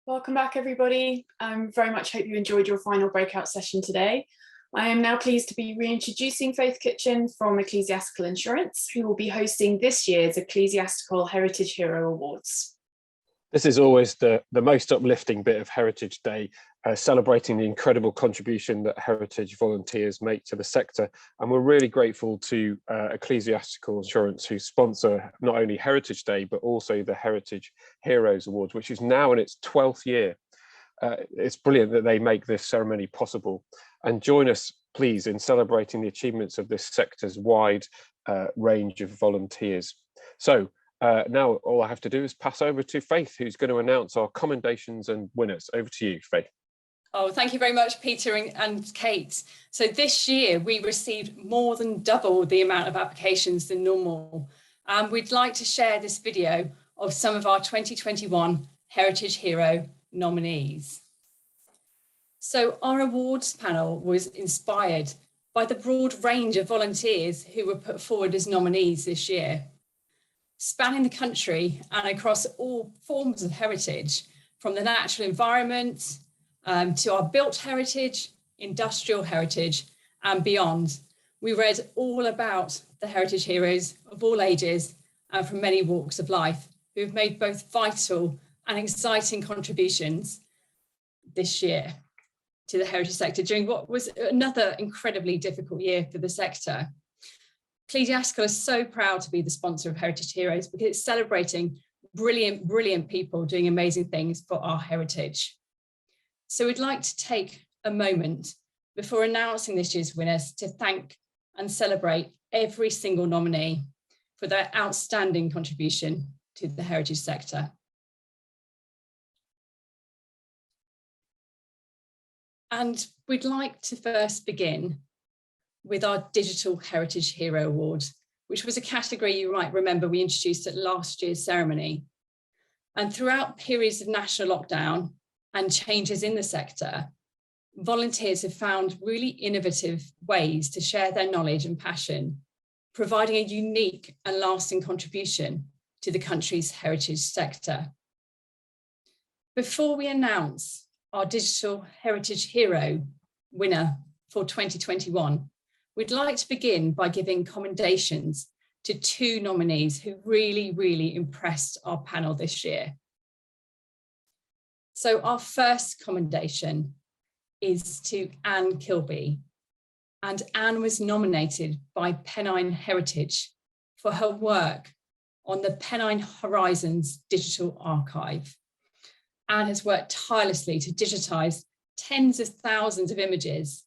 Welcome back, everybody. I very much hope you enjoyed your final breakout session today. I am now pleased to be reintroducing Faith Kitchen from Ecclesiastical Insurance, who will be hosting this year's Ecclesiastical Heritage Hero Awards. This is always the most uplifting bit of Heritage Day, celebrating the incredible contribution that Heritage volunteers make to the sector. And we're really grateful to Ecclesiastical Insurance, who sponsor not only Heritage Day, but also the Heritage Heroes Awards, which is now in its 12th year. It's brilliant that they make this ceremony possible. And join us, please, in celebrating the achievements of this sector's wide range of volunteers. So, now all I have to do is pass over to Faith, who's going to announce our commendations and winners. Over to you, Faith. Oh, thank you very much, Peter and Kate. So this year we received more than double the amount of applications than normal. We'd like to share this video of some of our 2021 Heritage Hero nominees. So our awards panel was inspired by the broad range of volunteers who were put forward as nominees this year, spanning the country and across all forms of heritage, from the natural environment to our built heritage, industrial heritage, and beyond. We read all about the heritage heroes of all ages and from many walks of life who have made both vital and exciting contributions this year to the heritage sector during what was another incredibly difficult year for the sector. Ecclesiastical is so proud to be the sponsor of Heritage Heroes because it's celebrating brilliant people doing amazing things for our heritage. So we'd like to take a moment before announcing this year's winners to thank and celebrate every single nominee for their outstanding contribution to the heritage sector. And we'd like to first begin with our Digital Heritage Hero Award, which was a category you might remember we introduced at last year's ceremony. And throughout periods of national lockdown and changes in the sector, volunteers have found really innovative ways to share their knowledge and passion, providing a unique and lasting contribution to the country's heritage sector. Before we announce our Digital Heritage Hero winner for 2021, we'd like to begin by giving commendations to two nominees who really impressed our panel this year. So our first commendation is to Anne Kilby, and Anne was nominated by Pennine Heritage for her work on the Pennine Horizons Digital Archive. Anne has worked tirelessly to digitise tens of thousands of images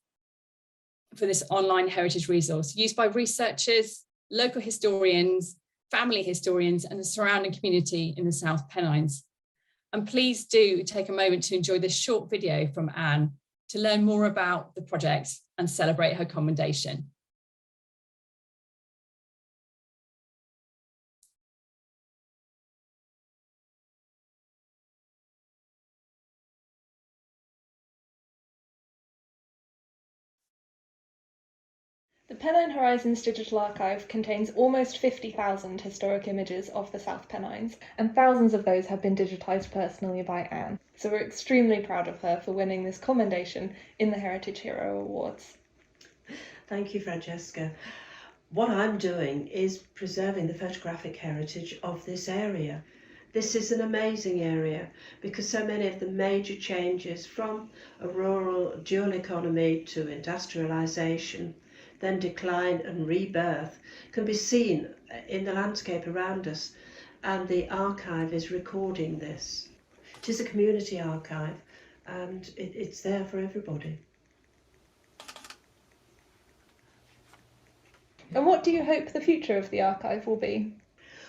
for this online heritage resource used by researchers, local historians, family historians, and the surrounding community in the South Pennines. And please do take a moment to enjoy this short video from Anne to learn more about the project and celebrate her commendation. The Pennine Horizons Digital Archive contains almost 50,000 historic images of the South Pennines, and thousands of those have been digitised personally by Anne. So we're extremely proud of her for winning this commendation in the Heritage Hero Awards. Thank you, Francesca. What I'm doing is preserving the photographic heritage of this area. This is an amazing area because so many of the major changes from a rural dual economy to industrialisation, then decline and rebirth, can be seen in the landscape around us, and the archive is recording this. It is a community archive and it's there for everybody. And what do you hope the future of the archive will be?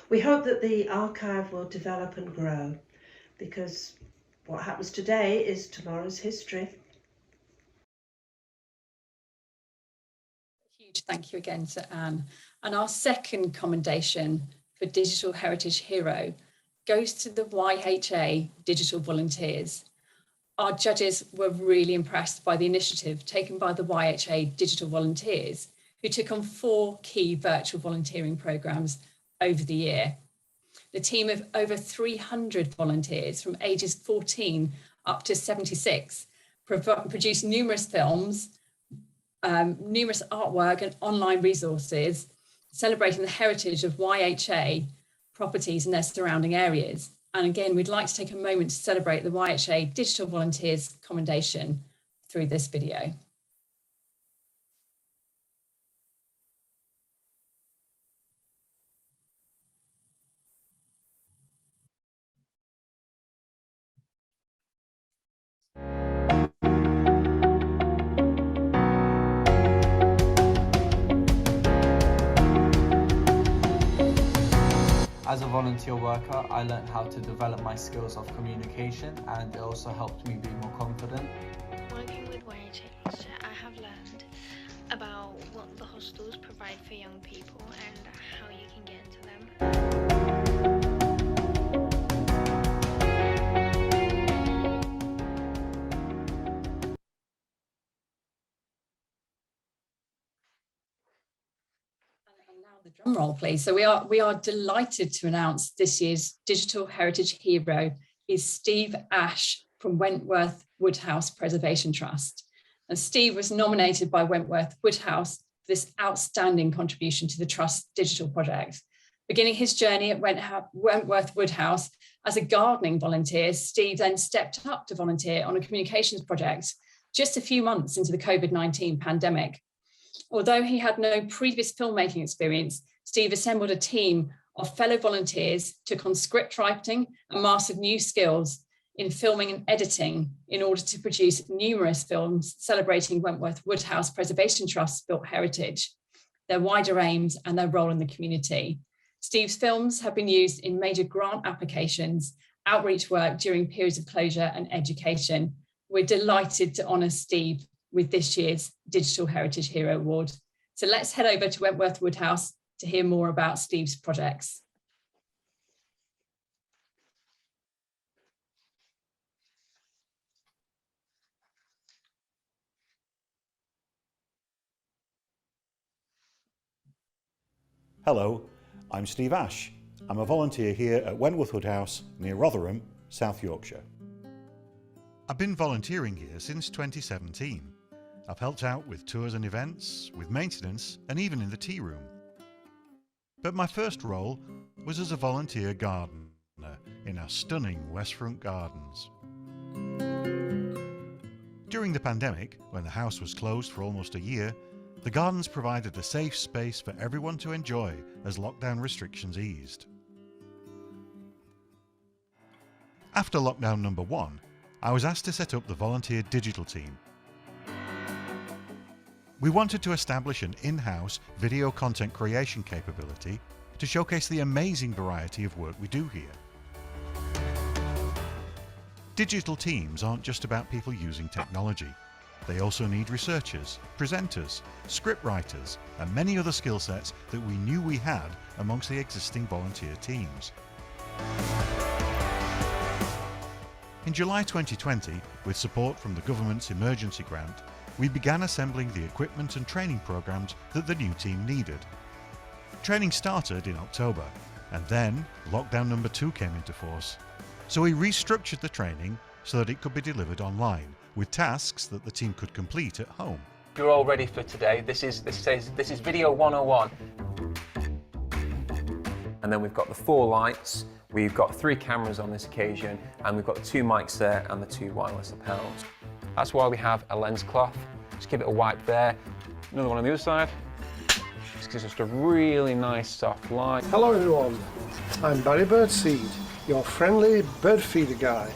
We hope that the archive will develop and grow, because what happens today is tomorrow's history. Thank you again to Anne. And our second commendation for Digital Heritage Hero goes to the YHA Digital Volunteers. Our judges were really impressed by the initiative taken by the YHA Digital Volunteers, who took on 4 key virtual volunteering programmes over the year. the team of over 300 volunteers from ages 14 up to 76 produced numerous films, numerous artwork and online resources celebrating the heritage of YHA properties and their surrounding areas. And again, we'd like to take a moment to celebrate the YHA Digital Volunteers Commendation through this video. As a volunteer worker, I learned how to develop my skills of communication, and it also helped me be more confident. Working with YHA, I have learned about what the hostels provide for young people and how you can get into them. The drum roll, please. So we are delighted to announce this year's Digital Heritage Hero is Steve Ash from Wentworth Woodhouse Preservation Trust. And Steve was nominated by Wentworth Woodhouse for this outstanding contribution to the Trust's digital project. Beginning his journey at Wentworth Woodhouse as a gardening volunteer, Steve then stepped up to volunteer on a communications project just a few months into the COVID-19 pandemic. Although he had no previous filmmaking experience, Steve assembled a team of fellow volunteers, took on script writing and mastered new skills in filming and editing in order to produce numerous films celebrating Wentworth Woodhouse Preservation Trust's built heritage, their wider aims and their role in the community. Steve's films have been used in major grant applications, outreach work during periods of closure and education. We're delighted to honour Steve with this year's Digital Heritage Hero Award. So let's head over to Wentworth Woodhouse to hear more about Steve's projects. Hello, I'm Steve Ash. I'm a volunteer here at Wentworth Woodhouse near Rotherham, South Yorkshire. I've been volunteering here since 2017. I've helped out with tours and events, with maintenance, and even in the tea room. But my first role was as a volunteer gardener in our stunning Westfront gardens. During the pandemic, when the house was closed for almost a year, the gardens provided a safe space for everyone to enjoy as lockdown restrictions eased. After lockdown number 1, I was asked to set up the volunteer digital team. We wanted to establish an in-house video content creation capability to showcase the amazing variety of work we do here. Digital teams aren't just about people using technology. They also need researchers, presenters, script writers, and many other skill sets that we knew we had amongst the existing volunteer teams. In July 2020, with support from the government's emergency grant, we began assembling the equipment and training programs that the new team needed. Training started in October, and then lockdown number 2 came into force. So we restructured the training so that it could be delivered online, with tasks that the team could complete at home. You're all ready for today. This is video 101. And then we've got the 4 lights, we've got 3 cameras on this occasion, and we've got the 2 mics there and the 2 wireless lapels. That's why we have a lens cloth. Just give it a wipe there. Another one on the other side. This gives us a really nice soft light. Hello everyone, I'm Barry Birdseed, your friendly bird feeder guy.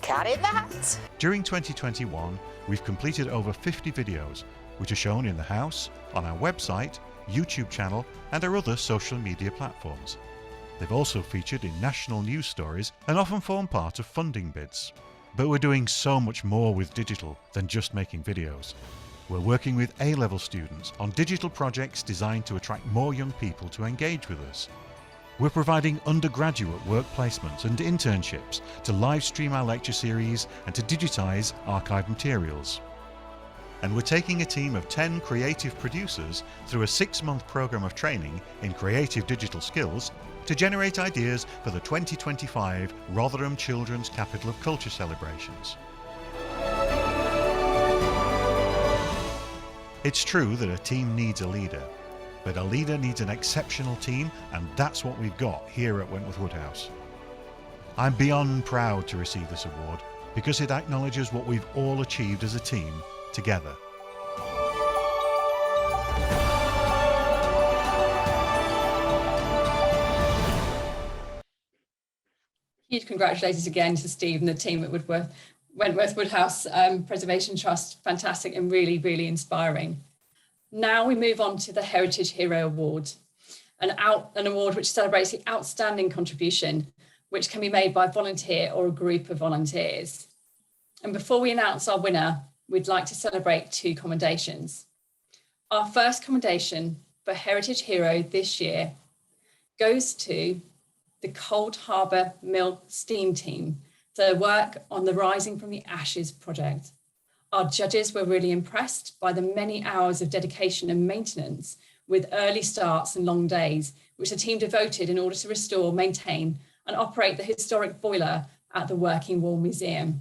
Carry that! During 2021, we've completed over 50 videos, which are shown in the house, on our website, YouTube channel, and our other social media platforms. They've also featured in national news stories and often form part of funding bids. But we're doing so much more with digital than just making videos. We're working with A-level students on digital projects designed to attract more young people to engage with us. We're providing undergraduate work placements and internships to live stream our lecture series and to digitise archive materials. And we're taking a team of 10 creative producers through a 6-month programme of training in creative digital skills to generate ideas for the 2025 Rotherham Children's Capital of Culture celebrations. It's true that a team needs a leader, but a leader needs an exceptional team, and that's what we've got here at Wentworth Woodhouse. I'm beyond proud to receive this award because it acknowledges what we've all achieved as a team together. Huge congratulations again to Steve and the team at Wentworth Woodhouse Preservation Trust. Fantastic and really, really inspiring. Now we move on to the Heritage Hero Award, an award which celebrates the outstanding contribution which can be made by a volunteer or a group of volunteers. And before we announce our winner, we'd like to celebrate 2 commendations. Our first commendation for Heritage Hero this year goes to the Cold Harbour Mill Steam Team for their work on the Rising from the Ashes project. Our judges were really impressed by the many hours of dedication and maintenance with early starts and long days, which the team devoted in order to restore, maintain and operate the historic boiler at the Working War Museum.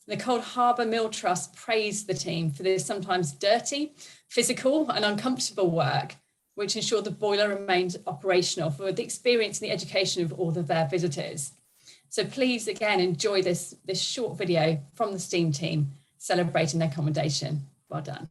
The Cold Harbour Mill Trust praised the team for their sometimes dirty, physical and uncomfortable work, which ensured the boiler remained operational for the experience and the education of all of their visitors. So please, again, enjoy this short video from the STEAM team celebrating their commendation. Well done.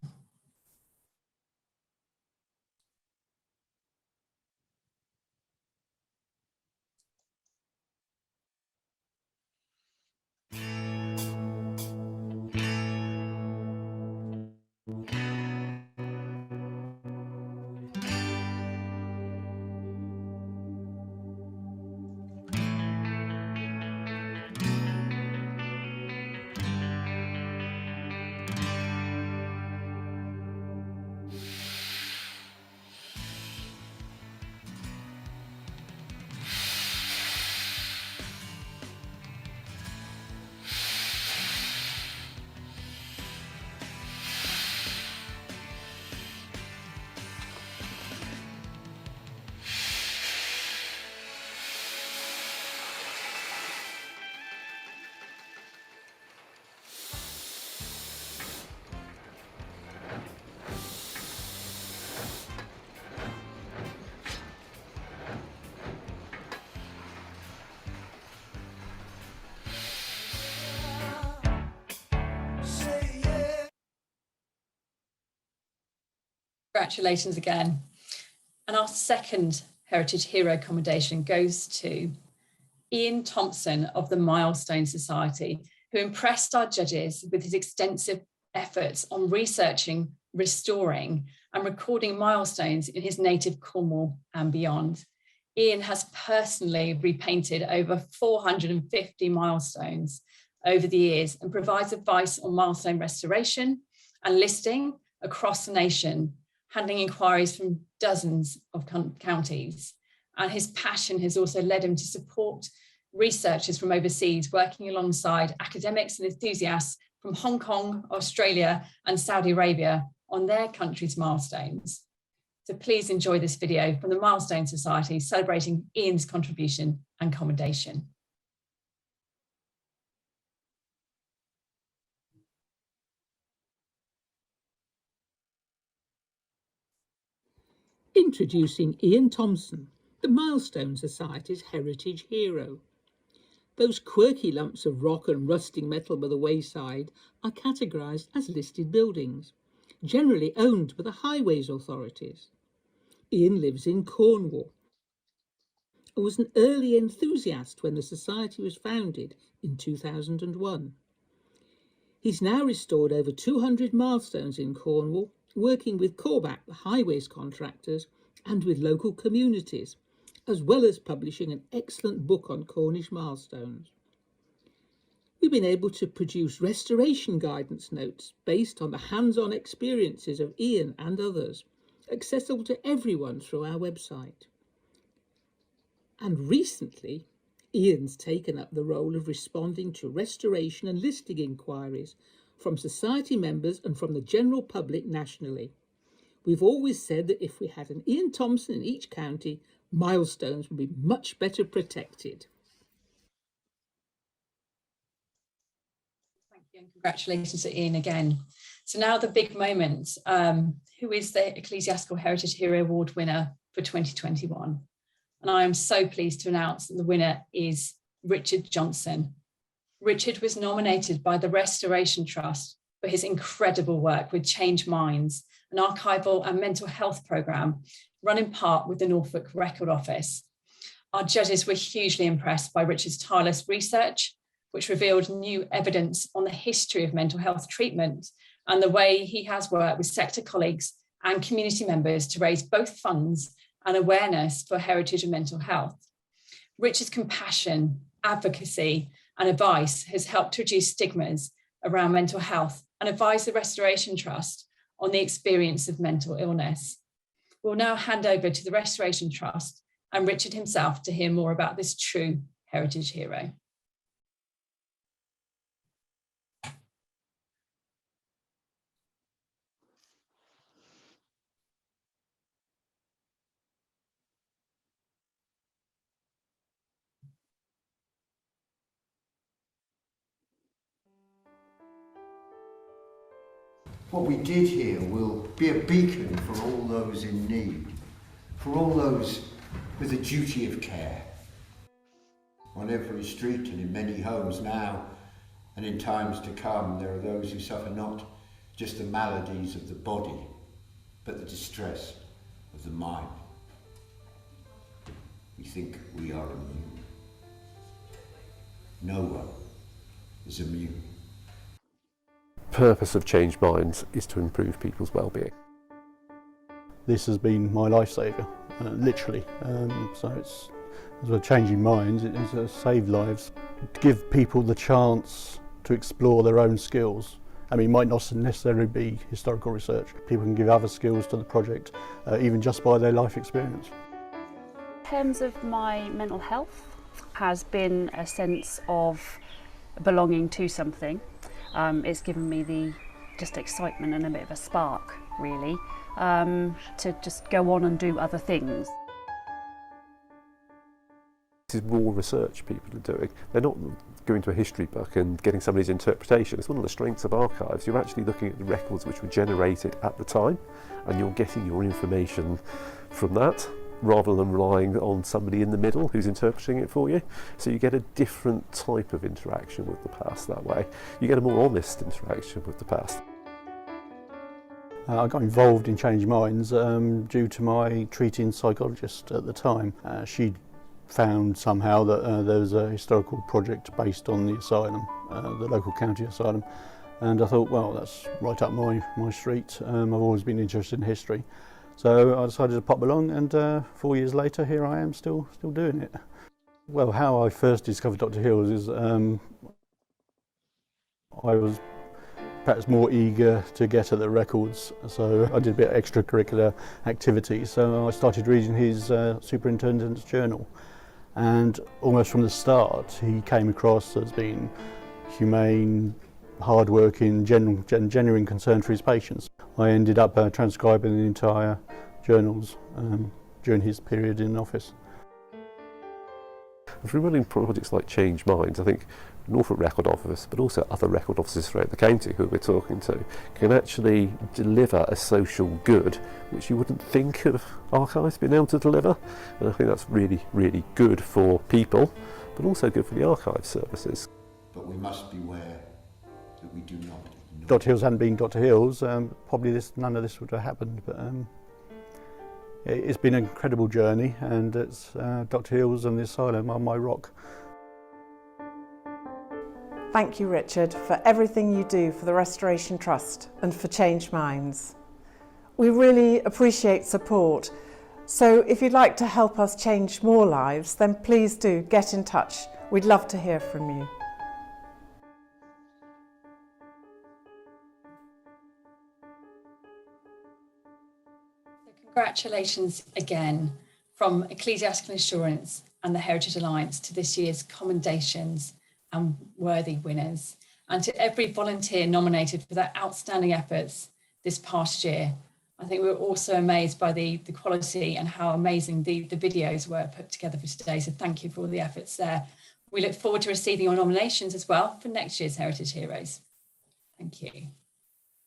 Congratulations again. And our second Heritage Hero commendation goes to Ian Thompson of the Milestone Society, who impressed our judges with his extensive efforts on researching, restoring and recording milestones in his native Cornwall and beyond. Ian has personally repainted over 450 milestones over the years and provides advice on milestone restoration and listing across the nation, handling inquiries from dozens of counties. And his passion has also led him to support researchers from overseas, working alongside academics and enthusiasts from Hong Kong, Australia, and Saudi Arabia on their country's milestones. So please enjoy this video from the Milestone Society celebrating Ian's contribution and commendation. Introducing Ian Thompson, the Milestone Society's heritage hero. Those quirky lumps of rock and rusting metal by the wayside are categorised as listed buildings, generally owned by the highways authorities. Ian lives in Cornwall and was an early enthusiast when the Society was founded in 2001. He's now restored over 200 milestones in Cornwall, working with Corback, the highways contractors, and with local communities, as well as publishing an excellent book on Cornish milestones. We've been able to produce restoration guidance notes based on the hands-on experiences of Ian and others, accessible to everyone through our website. And recently, Ian's taken up the role of responding to restoration and listing inquiries from Society members and from the general public nationally. We've always said that if we had an Ian Thompson in each county, Milestones will be much better protected. Thank you, and congratulations to Ian again. So now the big moment. Who is the Ecclesiastical Heritage Hero Award winner for 2021? And I am so pleased to announce that the winner is Richard Johnson. Richard was nominated by the Restoration Trust for his incredible work with Change Minds, an archival and mental health programme run in part with the Norfolk Record Office. Our judges were hugely impressed by Richard's tireless research, which revealed new evidence on the history of mental health treatment and the way he has worked with sector colleagues and community members to raise both funds and awareness for heritage and mental health. Richard's compassion, advocacy, and advice has helped to reduce stigmas around mental health and advise the Restoration Trust on the experience of mental illness. We'll now hand over to the Restoration Trust and Richard himself to hear more about this true heritage hero. What we did here will be a beacon for all those in need, for all those with a duty of care. On every street and in many homes now and in times to come, there are those who suffer not just the maladies of the body, but the distress of the mind. We think we are immune. No one is immune. Purpose of Change Minds is to improve people's well-being. This has been my lifesaver, literally. So it's, as we're changing minds, it's saved lives. To give people the chance to explore their own skills. I mean, it might not necessarily be historical research. People can give other skills to the project, even just by their life experience. In terms of my mental health, has been a sense of belonging to something. It's given me the just excitement and a bit of a spark, really, to just go on and do other things. This is raw research people are doing. They're not going to a history book and getting somebody's interpretation. It's one of the strengths of archives. You're actually looking at the records which were generated at the time, and you're getting your information from that, rather than relying on somebody in the middle who's interpreting it for you. So you get a different type of interaction with the past that way. You get a more honest interaction with the past. I got involved in Change Minds due to my treating psychologist at the time. She'd found somehow that there was a historical project based on the asylum, the local county asylum, and I thought, well, that's right up my street. I've always been interested in history. So I decided to pop along, and 4 years later, here I am, still doing it. Well, how I first discovered Dr. Hills is I was perhaps more eager to get at the records, so I did a bit of extracurricular activity. So I started reading his superintendent's journal, and almost from the start, he came across as being humane, hard-working, genuine concern for his patients. I ended up transcribing the entire journals during his period in office. If we're running projects like Change Minds, I think Norfolk Record Office, but also other record offices throughout the county who we're talking to, can actually deliver a social good which you wouldn't think of archives being able to deliver. And I think that's really, really good for people, but also good for the archive services. But we must beware that we do not. Dr. Hills hadn't been Dr. Hills, probably none of this would have happened. But it's been an incredible journey, and it's Dr. Hills and the asylum are my rock. Thank you, Richard, for everything you do for the Restoration Trust and for Change Minds. We really appreciate support, so if you'd like to help us change more lives, then please do get in touch. We'd love to hear from you. Congratulations again from Ecclesiastical Insurance and the Heritage Alliance to this year's commendations and worthy winners, and to every volunteer nominated for their outstanding efforts this past year. I think we were also amazed by the quality and how amazing the videos were put together for today. So thank you for all the efforts there. We look forward to receiving your nominations as well for next year's Heritage Heroes. Thank you.